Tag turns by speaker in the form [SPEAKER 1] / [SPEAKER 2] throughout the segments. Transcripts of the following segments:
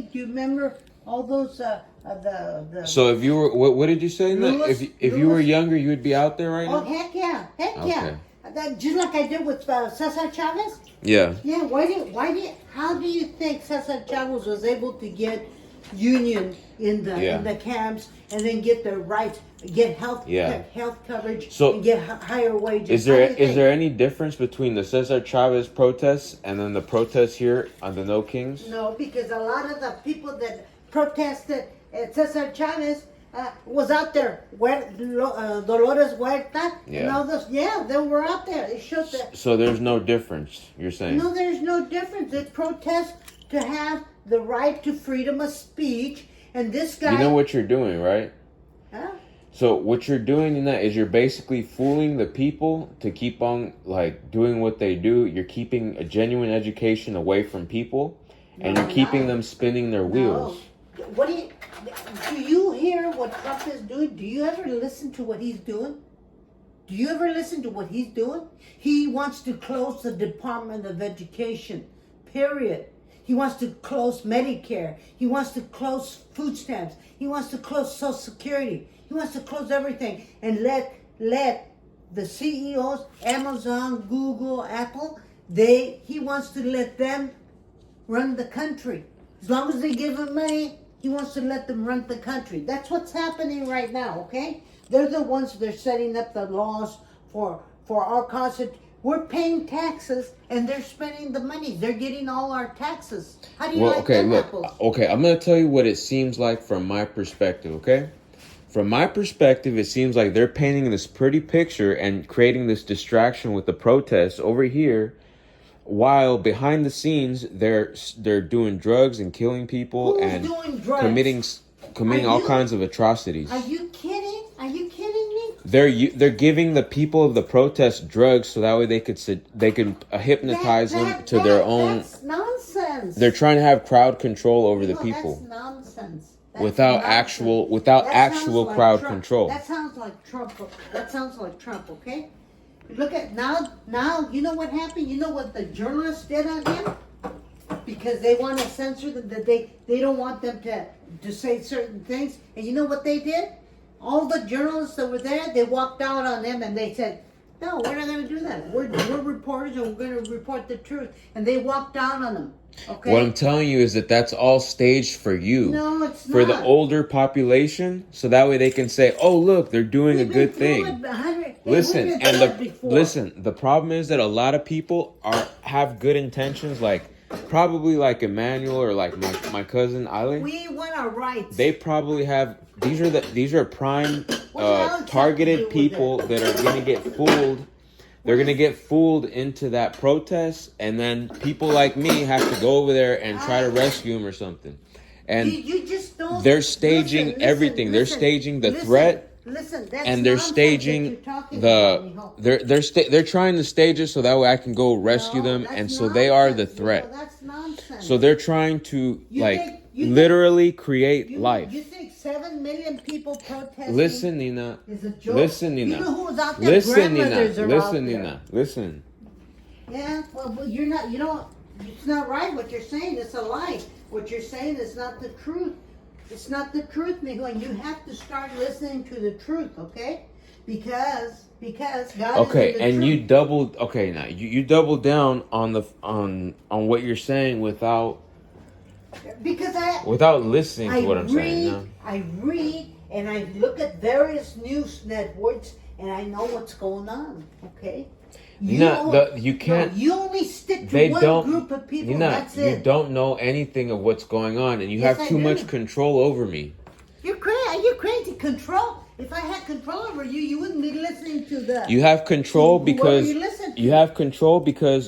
[SPEAKER 1] Do you remember all those the
[SPEAKER 2] So if you were, what did you say?
[SPEAKER 1] Lewis-
[SPEAKER 2] If you were
[SPEAKER 1] Lewis-
[SPEAKER 2] younger, you'd be out there right
[SPEAKER 1] Oh
[SPEAKER 2] now.
[SPEAKER 1] heck yeah, heck
[SPEAKER 2] Okay.
[SPEAKER 1] yeah. That, just like I did with Cesar Chavez.
[SPEAKER 2] Yeah.
[SPEAKER 1] Yeah. How do you think Cesar Chavez was able to get union in the camps and then get their rights, get health health coverage,
[SPEAKER 2] So,
[SPEAKER 1] and get higher wages?
[SPEAKER 2] Is there any difference between the Cesar Chavez protests and then the protests here on the No Kings?
[SPEAKER 1] No, because a lot of the people that protested at Cesar Chavez was out there. Dolores Huerta and all those. Yeah, they were out there. It showed that.
[SPEAKER 2] So there's no difference, you're saying?
[SPEAKER 1] No, there's no difference. They protest to have the right to freedom of speech, and this guy.
[SPEAKER 2] You know what you're doing, right?
[SPEAKER 1] Huh?
[SPEAKER 2] So what you're doing in that is you're basically fooling the people to keep on like doing what they do. You're keeping a genuine education away from people, and you're keeping them spinning their wheels.
[SPEAKER 1] What do you hear what Trump is doing? Do you ever listen to what he's doing? Do you ever listen to what he's doing? He wants to close the Department of Education, period. He wants to close Medicare. He wants to close food stamps. He wants to close Social Security. He wants to close everything and let the CEOs, Amazon, Google, Apple, he wants to let them run the country. As long as they give him money, he wants to let them run the country. That's what's happening right now, okay? They're the ones that are setting up the laws for our cause. We're paying taxes and they're spending the money. They're getting all our taxes. How do you like that, apples?
[SPEAKER 2] Okay, I'm going to tell you what it seems like from my perspective, okay? From my perspective, it seems like they're painting this pretty picture and creating this distraction with the protests over here, while behind the scenes they're doing drugs and killing people and committing all kinds of atrocities.
[SPEAKER 1] Are you kidding? Are you kidding me?
[SPEAKER 2] They're giving the people of the protest drugs so that way they can hypnotise them to their own.
[SPEAKER 1] That's nonsense.
[SPEAKER 2] They're trying to have crowd control over the people.
[SPEAKER 1] That's nonsense.
[SPEAKER 2] Without actual crowd control.
[SPEAKER 1] That sounds like Trump. That sounds like Trump, okay? Look at now, you know what happened? You know what the journalists did on him? Because they want to censor them, that they don't want them to say certain things. And you know what they did? All the journalists that were there, they walked out on them and they said, no, we're not going to do that. We're reporters and we're going to report the truth. And they walked down on them. Okay.
[SPEAKER 2] What I'm telling you is that's all staged for you.
[SPEAKER 1] No, it's not.
[SPEAKER 2] For the older population, so that way they can say, "Oh, look, they're doing a good thing." Listen, the problem is that a lot of people have good intentions, like probably like Emmanuel or like my cousin Ali.
[SPEAKER 1] We want our rights.
[SPEAKER 2] They probably have these are prime targeted people that are gonna get fooled. They're going to get fooled into that protest, and then people like me have to go over there and try to rescue them or something. And
[SPEAKER 1] you just don't,
[SPEAKER 2] they're staging everything. They're staging the threat, and they're staging they're trying to stage it so that way I can go rescue them, and so they are the threat.
[SPEAKER 1] That's nonsense.
[SPEAKER 2] So they're trying to literally create life.
[SPEAKER 1] You think 7 million people protesting?
[SPEAKER 2] Listen, Nina.
[SPEAKER 1] Is a joke?
[SPEAKER 2] Listen, Nina.
[SPEAKER 1] You know who was out there?
[SPEAKER 2] Listen, Nina.
[SPEAKER 1] Grandmothers are out
[SPEAKER 2] Listen,
[SPEAKER 1] there.
[SPEAKER 2] Nina. Listen.
[SPEAKER 1] Yeah, well, you're not. You don't. It's not right. What you're saying. It's a lie. What you're saying is not the truth. It's not the truth, mijo. And you have to start listening to the truth, okay? Because God.
[SPEAKER 2] Okay,
[SPEAKER 1] is in the
[SPEAKER 2] and
[SPEAKER 1] truth.
[SPEAKER 2] you doubled. Okay, now you doubled down on what you're saying without listening to what I'm saying. No?
[SPEAKER 1] I read and I look at various news networks and I know what's going on. Okay. You
[SPEAKER 2] can't.
[SPEAKER 1] No, you only stick to one group of people. That's it.
[SPEAKER 2] You don't know anything of what's going on, and you have too much control over me.
[SPEAKER 1] You're crazy. Are you crazy? Control. If I had control over you, you wouldn't be listening to the.
[SPEAKER 2] You have control because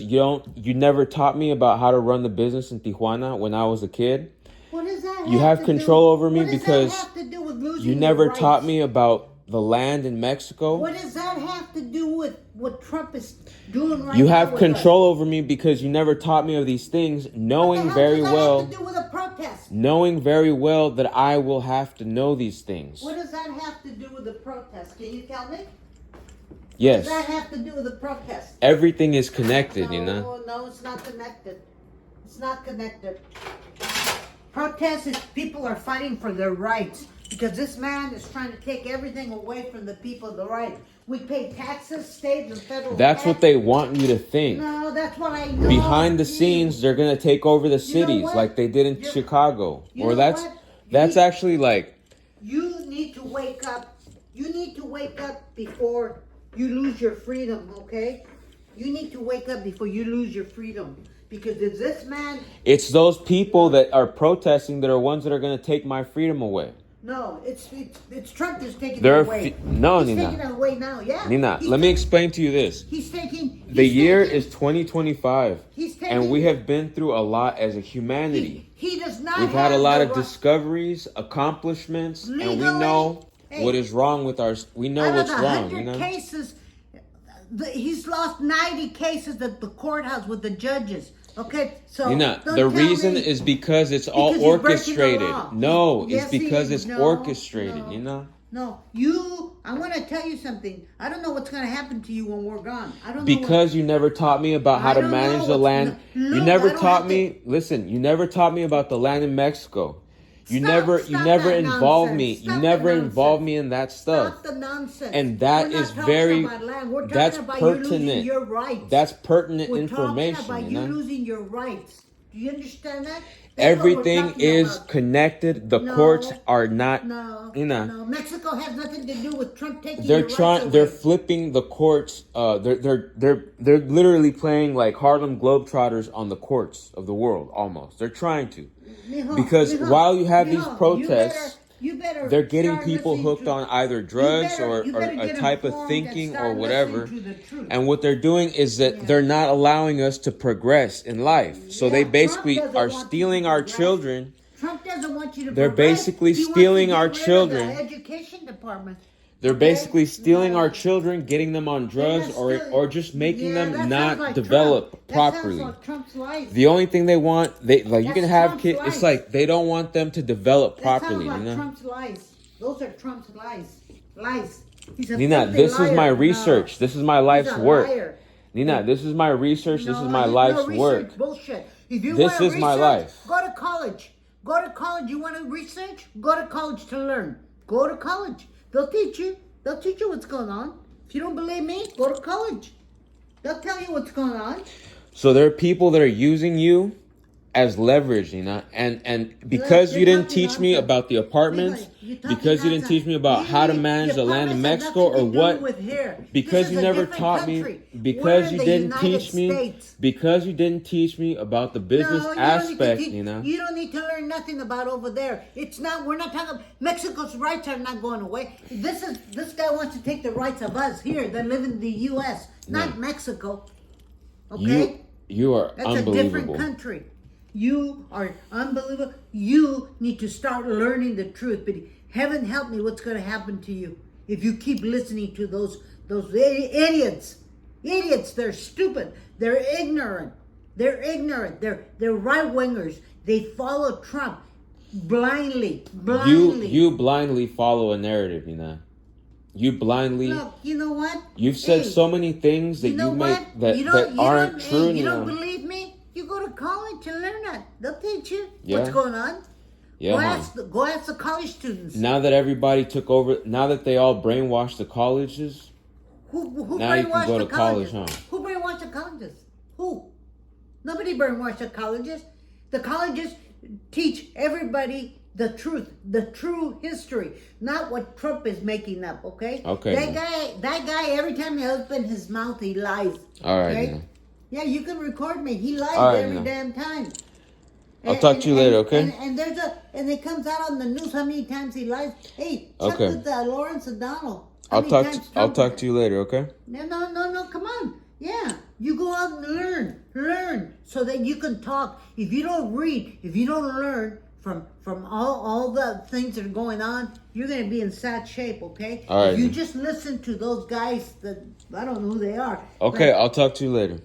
[SPEAKER 2] you never taught me about how to run the business in Tijuana when I was a kid.
[SPEAKER 1] What does that
[SPEAKER 2] You have control over me because
[SPEAKER 1] have to do with losing
[SPEAKER 2] you never
[SPEAKER 1] your
[SPEAKER 2] taught
[SPEAKER 1] rights?
[SPEAKER 2] me about the land in Mexico.
[SPEAKER 1] What does that have to do with what Trump is doing right now?
[SPEAKER 2] You have control over me because you never taught me of these things, knowing very well.
[SPEAKER 1] What does that have to do with a protest?
[SPEAKER 2] Knowing very well that I will have to know these things.
[SPEAKER 1] What does that have to do with the protest? Can you tell me?
[SPEAKER 2] Yes.
[SPEAKER 1] What does that have to do with the protest?
[SPEAKER 2] Everything is connected,
[SPEAKER 1] no,
[SPEAKER 2] you know?
[SPEAKER 1] No, it's not connected. It's not connected. Protest is people are fighting for their rights because this man is trying to take everything away from the people. The right. We pay taxes, state and federal.
[SPEAKER 2] That's what
[SPEAKER 1] tax.
[SPEAKER 2] they want you to think.
[SPEAKER 1] No, that's what I know.
[SPEAKER 2] Behind the scenes, they're gonna take over the
[SPEAKER 1] You know
[SPEAKER 2] cities
[SPEAKER 1] what?
[SPEAKER 2] like they did in
[SPEAKER 1] You-
[SPEAKER 2] Chicago.
[SPEAKER 1] you
[SPEAKER 2] Or
[SPEAKER 1] know
[SPEAKER 2] that's
[SPEAKER 1] what?
[SPEAKER 2] that's
[SPEAKER 1] You-
[SPEAKER 2] actually like
[SPEAKER 1] You need to wake up. You need to wake up before you lose your freedom, okay? You need to wake up before you lose your freedom. Because if this man,
[SPEAKER 2] it's those people that are protesting that are ones that are gonna take my freedom away.
[SPEAKER 1] no, it's Trump that's taking
[SPEAKER 2] They're
[SPEAKER 1] it away.
[SPEAKER 2] no,
[SPEAKER 1] He's
[SPEAKER 2] Nina.
[SPEAKER 1] taking it away now, yeah.
[SPEAKER 2] Nina,
[SPEAKER 1] He's
[SPEAKER 2] let me
[SPEAKER 1] taking-
[SPEAKER 2] explain to you this.
[SPEAKER 1] He's taking.
[SPEAKER 2] The
[SPEAKER 1] he's
[SPEAKER 2] year
[SPEAKER 1] taking-
[SPEAKER 2] is 2025,
[SPEAKER 1] He's taking.
[SPEAKER 2] and we have been through a lot as a humanity.
[SPEAKER 1] He does not.
[SPEAKER 2] We've had a
[SPEAKER 1] have
[SPEAKER 2] lot
[SPEAKER 1] the
[SPEAKER 2] of
[SPEAKER 1] right-
[SPEAKER 2] discoveries, accomplishments, and we
[SPEAKER 1] Legally,
[SPEAKER 2] know
[SPEAKER 1] hey,
[SPEAKER 2] what is wrong with our. We know
[SPEAKER 1] out
[SPEAKER 2] what's
[SPEAKER 1] of
[SPEAKER 2] wrong.
[SPEAKER 1] 100
[SPEAKER 2] You know.
[SPEAKER 1] cases, he's lost 90 cases at the courthouse with the judges. Okay, so
[SPEAKER 2] Nina,
[SPEAKER 1] don't
[SPEAKER 2] the
[SPEAKER 1] tell
[SPEAKER 2] reason
[SPEAKER 1] me-
[SPEAKER 2] is because it's all
[SPEAKER 1] Because he's breaking the
[SPEAKER 2] orchestrated.
[SPEAKER 1] law.
[SPEAKER 2] No,
[SPEAKER 1] Yes,
[SPEAKER 2] it's
[SPEAKER 1] he
[SPEAKER 2] because
[SPEAKER 1] is.
[SPEAKER 2] it's
[SPEAKER 1] No,
[SPEAKER 2] orchestrated.
[SPEAKER 1] no.
[SPEAKER 2] You know.
[SPEAKER 1] No, I want to tell you something. I don't know what's going to happen to you when we're gone. I don't know.
[SPEAKER 2] Because you never taught me about how
[SPEAKER 1] I
[SPEAKER 2] to
[SPEAKER 1] don't
[SPEAKER 2] manage
[SPEAKER 1] know
[SPEAKER 2] the
[SPEAKER 1] what's-
[SPEAKER 2] land.
[SPEAKER 1] no,
[SPEAKER 2] You
[SPEAKER 1] I
[SPEAKER 2] never
[SPEAKER 1] don't
[SPEAKER 2] taught
[SPEAKER 1] have
[SPEAKER 2] me. Listen, you never taught me about the land in Mexico. You
[SPEAKER 1] Stop-
[SPEAKER 2] never
[SPEAKER 1] stop
[SPEAKER 2] never
[SPEAKER 1] that
[SPEAKER 2] involved
[SPEAKER 1] nonsense.
[SPEAKER 2] me.
[SPEAKER 1] Stop
[SPEAKER 2] You
[SPEAKER 1] the
[SPEAKER 2] never
[SPEAKER 1] nonsense.
[SPEAKER 2] involved me in that stuff.
[SPEAKER 1] Stop the nonsense.
[SPEAKER 2] And that
[SPEAKER 1] We're not
[SPEAKER 2] is
[SPEAKER 1] talking
[SPEAKER 2] very-
[SPEAKER 1] about land. We're talking
[SPEAKER 2] that's
[SPEAKER 1] about you losing
[SPEAKER 2] pertinent.
[SPEAKER 1] your rights.
[SPEAKER 2] That's pertinent
[SPEAKER 1] We're
[SPEAKER 2] information.
[SPEAKER 1] talking about
[SPEAKER 2] You
[SPEAKER 1] you
[SPEAKER 2] know?
[SPEAKER 1] losing your rights. Do you understand that? That's what we're
[SPEAKER 2] Everything
[SPEAKER 1] talking
[SPEAKER 2] is
[SPEAKER 1] about.
[SPEAKER 2] connected. The
[SPEAKER 1] No.
[SPEAKER 2] courts are not.
[SPEAKER 1] No,
[SPEAKER 2] You know.
[SPEAKER 1] no. Mexico has nothing to do with Trump taking
[SPEAKER 2] They're
[SPEAKER 1] your rights
[SPEAKER 2] trying. They're
[SPEAKER 1] away.
[SPEAKER 2] flipping the courts. They're literally playing like Harlem Globetrotters on the courts of the world. Almost. They're trying to. Because while you have these protests,
[SPEAKER 1] you better
[SPEAKER 2] they're getting
[SPEAKER 1] start
[SPEAKER 2] people
[SPEAKER 1] listening
[SPEAKER 2] hooked
[SPEAKER 1] to-
[SPEAKER 2] on either
[SPEAKER 1] you
[SPEAKER 2] drugs
[SPEAKER 1] better
[SPEAKER 2] or a
[SPEAKER 1] get
[SPEAKER 2] type of
[SPEAKER 1] informed and
[SPEAKER 2] thinking
[SPEAKER 1] start
[SPEAKER 2] or whatever.
[SPEAKER 1] listening to the truth.
[SPEAKER 2] And what they're doing is that
[SPEAKER 1] Yeah.
[SPEAKER 2] they're not allowing us to progress in life. So they
[SPEAKER 1] Yeah,
[SPEAKER 2] basically
[SPEAKER 1] Trump doesn't
[SPEAKER 2] are
[SPEAKER 1] want you to
[SPEAKER 2] stealing our
[SPEAKER 1] progress.
[SPEAKER 2] children.
[SPEAKER 1] Trump doesn't want you to.
[SPEAKER 2] They're
[SPEAKER 1] progress.
[SPEAKER 2] basically
[SPEAKER 1] He wants
[SPEAKER 2] stealing
[SPEAKER 1] to get
[SPEAKER 2] our
[SPEAKER 1] rid of
[SPEAKER 2] children.
[SPEAKER 1] The education department.
[SPEAKER 2] They're
[SPEAKER 1] Okay?
[SPEAKER 2] basically stealing
[SPEAKER 1] No.
[SPEAKER 2] our children, getting them on drugs,
[SPEAKER 1] They're
[SPEAKER 2] or
[SPEAKER 1] stealing-
[SPEAKER 2] or just making
[SPEAKER 1] Yeah, that
[SPEAKER 2] them
[SPEAKER 1] sounds
[SPEAKER 2] not
[SPEAKER 1] like
[SPEAKER 2] develop
[SPEAKER 1] Trump.
[SPEAKER 2] properly.
[SPEAKER 1] That sounds like Trump's life.
[SPEAKER 2] The only thing they want, they like you
[SPEAKER 1] That's
[SPEAKER 2] can have
[SPEAKER 1] Trump's
[SPEAKER 2] kids.
[SPEAKER 1] life.
[SPEAKER 2] It's like they don't want them to develop
[SPEAKER 1] That
[SPEAKER 2] properly.
[SPEAKER 1] sounds like
[SPEAKER 2] You know,
[SPEAKER 1] Trump's lies. Those are Trump's lies. Lies. He's a
[SPEAKER 2] Nina,
[SPEAKER 1] filthy
[SPEAKER 2] this is
[SPEAKER 1] liar.
[SPEAKER 2] my
[SPEAKER 1] No.
[SPEAKER 2] research. This is my life's
[SPEAKER 1] He's a
[SPEAKER 2] work.
[SPEAKER 1] liar.
[SPEAKER 2] Nina, this is my research. This
[SPEAKER 1] No,
[SPEAKER 2] is my
[SPEAKER 1] no
[SPEAKER 2] life's
[SPEAKER 1] research,
[SPEAKER 2] work.
[SPEAKER 1] Bullshit. If you
[SPEAKER 2] This
[SPEAKER 1] want
[SPEAKER 2] is my
[SPEAKER 1] research,
[SPEAKER 2] life.
[SPEAKER 1] Go to college. Go to college. You want to research? Go to college to learn. Go to college. They'll teach you. They'll teach you what's going on. If you don't believe me, go to college. They'll tell you what's going on.
[SPEAKER 2] So there are people that are using you as leverage, Nina, and because
[SPEAKER 1] You're
[SPEAKER 2] you didn't
[SPEAKER 1] talking
[SPEAKER 2] teach me
[SPEAKER 1] nonsense.
[SPEAKER 2] about the apartments,
[SPEAKER 1] You're talking
[SPEAKER 2] because you didn't
[SPEAKER 1] nonsense.
[SPEAKER 2] teach me about how to manage the land in
[SPEAKER 1] apartments have
[SPEAKER 2] Mexico, or
[SPEAKER 1] nothing to do
[SPEAKER 2] what.
[SPEAKER 1] with here.
[SPEAKER 2] Because
[SPEAKER 1] This
[SPEAKER 2] you
[SPEAKER 1] is a
[SPEAKER 2] never
[SPEAKER 1] different
[SPEAKER 2] taught
[SPEAKER 1] country.
[SPEAKER 2] me,
[SPEAKER 1] We're
[SPEAKER 2] because
[SPEAKER 1] in
[SPEAKER 2] you
[SPEAKER 1] the
[SPEAKER 2] didn't
[SPEAKER 1] United
[SPEAKER 2] teach me,
[SPEAKER 1] States.
[SPEAKER 2] because you didn't teach me about the business
[SPEAKER 1] No, you don't need to
[SPEAKER 2] aspect,
[SPEAKER 1] teach-
[SPEAKER 2] you know.
[SPEAKER 1] You don't need to learn nothing about over there. It's not. We're not talking. Mexico's rights are not going away. This guy wants to take the rights of us here that live in the U.S., not
[SPEAKER 2] No.
[SPEAKER 1] Mexico. Okay,
[SPEAKER 2] You are
[SPEAKER 1] that's a different
[SPEAKER 2] unbelievable.
[SPEAKER 1] country. You are unbelievable. You need to start learning the truth. But heaven help me, what's going to happen to you if you keep listening to those idiots? Idiots. They're stupid. They're ignorant. They're ignorant. They're right wingers. They follow Trump blindly.
[SPEAKER 2] You blindly follow a narrative, you know. You blindly.
[SPEAKER 1] Look, you know what?
[SPEAKER 2] You've said
[SPEAKER 1] Hey,
[SPEAKER 2] so many things that
[SPEAKER 1] you know
[SPEAKER 2] you
[SPEAKER 1] what?
[SPEAKER 2] make that,
[SPEAKER 1] You
[SPEAKER 2] that
[SPEAKER 1] don't- you
[SPEAKER 2] aren't
[SPEAKER 1] don't-
[SPEAKER 2] true,
[SPEAKER 1] hey, you
[SPEAKER 2] you
[SPEAKER 1] don't
[SPEAKER 2] know.
[SPEAKER 1] believe me? You go to college and learn that. They'll teach you
[SPEAKER 2] Yeah.
[SPEAKER 1] what's going on.
[SPEAKER 2] Yeah,
[SPEAKER 1] Go
[SPEAKER 2] man.
[SPEAKER 1] go ask the college students.
[SPEAKER 2] Now that everybody took over, now that they all brainwashed the colleges,
[SPEAKER 1] Who
[SPEAKER 2] Now you can
[SPEAKER 1] brainwashed
[SPEAKER 2] go
[SPEAKER 1] the
[SPEAKER 2] to college,
[SPEAKER 1] colleges?
[SPEAKER 2] huh?
[SPEAKER 1] Who brainwashed the colleges? Who? Nobody brainwashed the colleges. The colleges teach everybody the truth, the true history, not what Trump is making up. Okay.
[SPEAKER 2] Okay,
[SPEAKER 1] That guy. Every time he opens his mouth, he lies.
[SPEAKER 2] all right,
[SPEAKER 1] Okay?
[SPEAKER 2] Nina.
[SPEAKER 1] Yeah, you can record me. He lies
[SPEAKER 2] All right,
[SPEAKER 1] every
[SPEAKER 2] Nina.
[SPEAKER 1] damn time.
[SPEAKER 2] I'll talk to you later, okay?
[SPEAKER 1] And it comes out on the news how many times he lies. Hey, check
[SPEAKER 2] Okay.
[SPEAKER 1] with Lawrence O'Donnell.
[SPEAKER 2] I'll talk to you later, okay?
[SPEAKER 1] No, come on. Yeah, you go out and learn so that you can talk. If you don't read, if you don't learn from all the things that are going on, you're going to be in sad shape, okay?
[SPEAKER 2] All right.
[SPEAKER 1] If you just listen to those guys that, I don't know who they are.
[SPEAKER 2] Okay,
[SPEAKER 1] but-
[SPEAKER 2] I'll talk to you later.